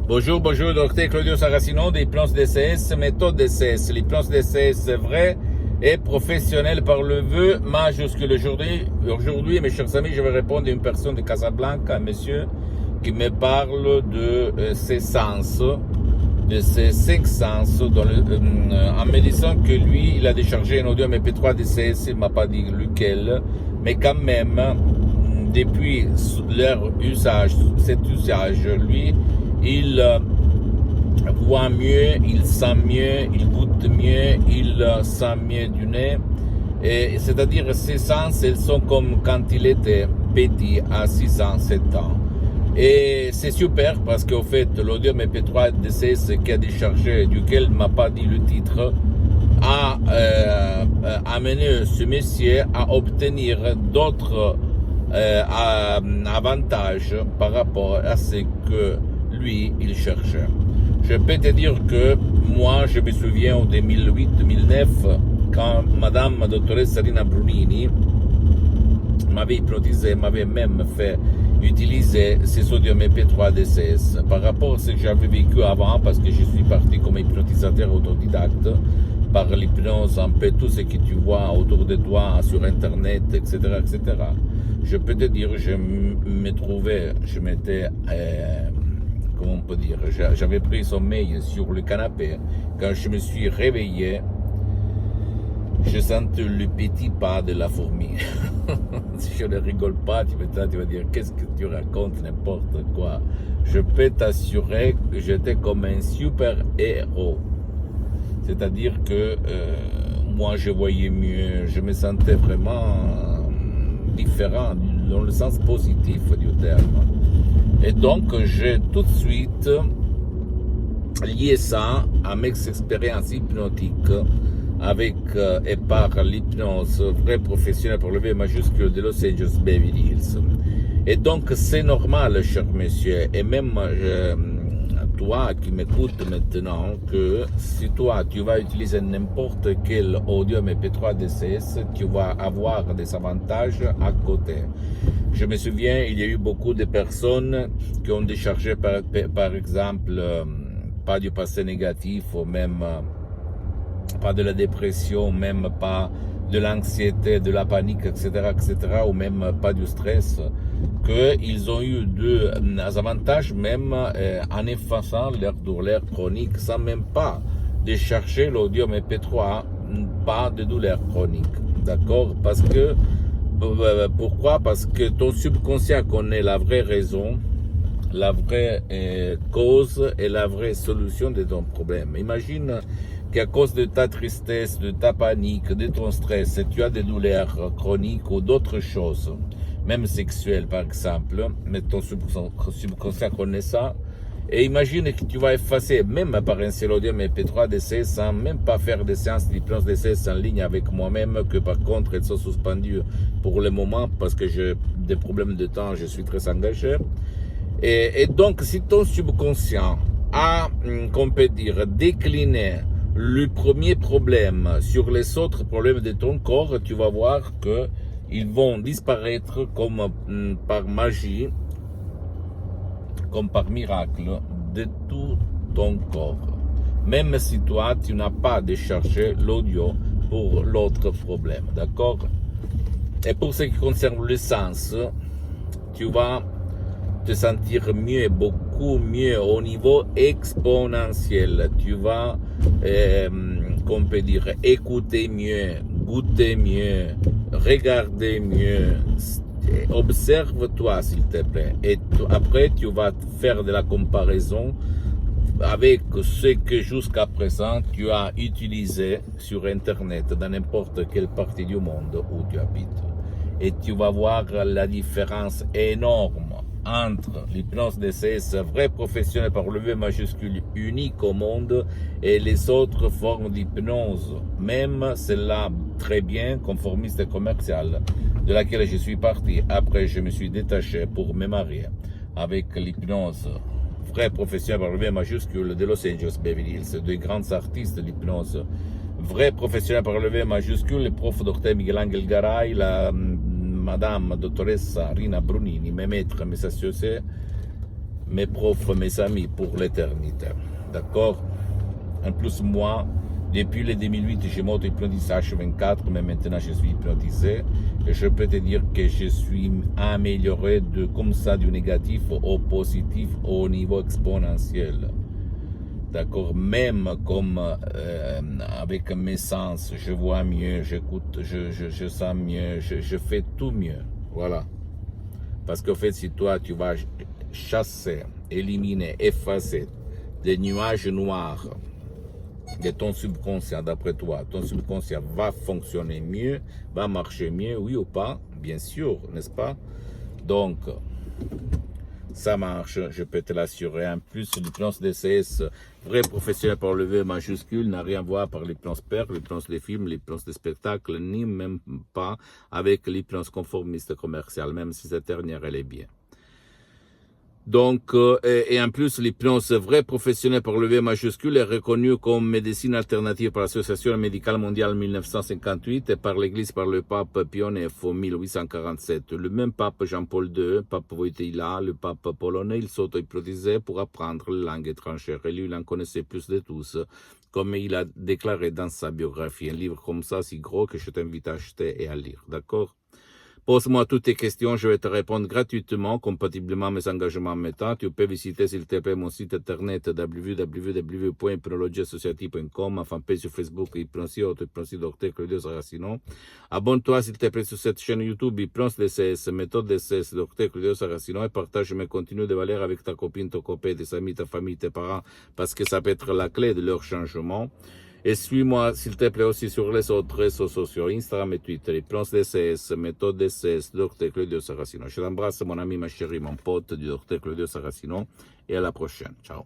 Bonjour, bonjour, docteur Claudio Saracino d'Hypnose DCS, méthode DCS. L'hypnose DCS vrai et professionnel par le vœu majuscule. Aujourd'hui, mes chers amis, je vais répondre à une personne de Casablanca, un monsieur qui me parle de ses sens, de ses 5 sens, en me disant que lui, il a déchargé un audio MP3 DCS, il m'a pas dit lequel, mais quand même, depuis leur usage, cet usage, lui, il voit mieux, il sent mieux, il goûte mieux, il sent mieux du nez. Et c'est-à-dire ses sens, ils sont comme quand il était petit, à 6 ans, 7 ans. Et c'est super parce qu'au fait, l'audio MP3 DCS qui a déchargé, duquel il ne m'a pas dit le titre, a amené ce monsieur à obtenir d'autres avantages par rapport à ce que lui, il cherchait. Je peux te dire que moi, je me souviens en 2008-2009, quand Madame Dottoressa Rina Brunini m'avait hypnotisé, m'avait même fait utiliser ces audios MP3 DCS par rapport à ce que j'avais vécu avant, parce que je suis parti comme hypnotisateur autodidacte par l'hypnose, un peu tout ce que tu vois autour de toi sur Internet, etc., etc. Je peux te dire, je m'étais comment on peut dire, j'avais pris sommeil sur le canapé. Quand je me suis réveillé, je sentais le petit pas de la fourmi. Si je ne rigole pas, tu vas dire, qu'est-ce que tu racontes, n'importe quoi. Je peux t'assurer que j'étais comme un super héros. C'est-à-dire que moi, je voyais mieux, je me sentais vraiment différent, dans le sens positif du terme. Et donc, j'ai tout de suite lié ça à mes expériences hypnotiques avec et par l'hypnose vrai professionnel pour le V majuscule de Los Angeles Beverly Hills. Et donc, c'est normal, cher monsieur, et même toi qui m'écoutes maintenant, que si toi, tu vas utiliser n'importe quel audio MP3 DCS, tu vas avoir des avantages à côté. Je me souviens, il y a eu beaucoup de personnes qui ont déchargé, par exemple, pas du passé négatif, ou même pas de la dépression, même pas de l'anxiété, de la panique, etc., etc., ou même pas du stress, qu'ils ont eu des avantages même en effaçant leur douleur chronique, sans même pas décharger l'audio MP3, pas de douleur chronique, d'accord? Parce que pourquoi? Parce que ton subconscient connaît la vraie raison, la vraie cause et la vraie solution de ton problème. Imagine qu'à cause de ta tristesse, de ta panique, de ton stress, tu as des douleurs chroniques ou d'autres choses, même sexuelles par exemple, mais ton subconscient connaît ça. Et imagine que tu vas effacer, même par un seul audio MP3 DC, sans même pas faire des séances d'hypnose DC en ligne avec moi-même, que par contre elles sont suspendues pour le moment parce que j'ai des problèmes de temps, je suis très engagé. Et donc, si ton subconscient a, qu'on peut dire, décliné le premier problème sur les autres problèmes de ton corps, tu vas voir que ils vont disparaître comme par magie, comme par miracle, de tout ton corps. Même si toi, tu n'as pas déchargé l'audio pour l'autre problème, d'accord? Et pour ce qui concerne le sens, tu vas te sentir mieux, beaucoup mieux au niveau exponentiel. Tu vas, qu'on peut dire, écouter mieux, goûter mieux, regarder mieux. Observe-toi, s'il te plaît. Et après, tu vas faire de la comparaison avec ce que jusqu'à présent tu as utilisé sur Internet, dans n'importe quelle partie du monde où tu habites. Et tu vas voir la différence énorme entre l'hypnose DCS vrai professionnel par le V majuscule unique au monde et les autres formes d'hypnose, même celle-là très bien conformiste et commerciale, de laquelle je suis parti. Après, je me suis détaché pour me marier avec l'hypnose vrai professionnel par le V majuscule de Los Angeles Beverly Hills, de grands artistes de l'hypnose vrai professionnel par le V majuscule, le prof Dr Miguel Angel Garay, la Madame Dottoressa Rina Brunini, mes maîtres, mes associés, mes profs, mes amis pour l'éternité. D'accord? En plus, moi, depuis le 2008, j'ai monté hypnotisage H24, mais maintenant je suis hypnotisé. Et je peux te dire que je suis amélioré de comme ça du négatif au positif au niveau exponentiel. D'accord, même comme avec mes sens, je vois mieux, j'écoute, je sens mieux, je fais tout mieux. Voilà. Parce qu'en fait, si toi, tu vas chasser, éliminer, effacer des nuages noirs de ton subconscient, d'après toi, ton subconscient va fonctionner mieux, va marcher mieux, oui ou pas? Bien sûr, n'est-ce pas? Donc, ça marche, je peux te l'assurer. En plus, l'hypnose DCS, vrai professionnel par le V majuscule, n'a rien à voir par l'hypnose père, l'hypnose des films, l'hypnose des spectacles, ni même pas avec l'hypnose conformiste commerciale, même si cette dernière, elle est bien. Donc, et en plus, l'hypnose vrai professionnel par le V majuscule est reconnue comme médecine alternative par l'Association médicale mondiale en 1958 et par l'Église par le pape Pie IX en 1847. Le même pape Jean-Paul II, pape Wojtyła, le pape polonais, il s'auto-hypnotisait pour apprendre les langues étrangères. Et lui, il en connaissait plus de tous, comme il a déclaré dans sa biographie. Un livre comme ça, si gros que je t'invite à acheter et à lire. D'accord? Pose-moi toutes tes questions, je vais te répondre gratuitement, compatiblement à mes engagements en méta. Tu peux visiter, s'il te plaît, mon site internet www.hypnologieassociative.com, ma fanpage sur Facebook, Hypnosie, Auto-Hypnosie, Dr. Claudio Saracino. Abonne-toi, s'il te plaît, sur cette chaîne YouTube, Hypnose DCS, méthode DCS, Dr. Claudio Saracino, et partage mes contenus de valeur avec ta copine, ton copain, tes amis, ta famille, tes parents, parce que ça peut être la clé de leur changement. Et suis-moi, s'il te plaît, aussi sur les autres réseaux sociaux, Instagram et Twitter, Hypnose DCS, méthode DCS, Dr. Claudio Saracino. Je t'embrasse, mon ami, ma chérie, mon pote du Dr. Claudio Saracino, et à la prochaine. Ciao.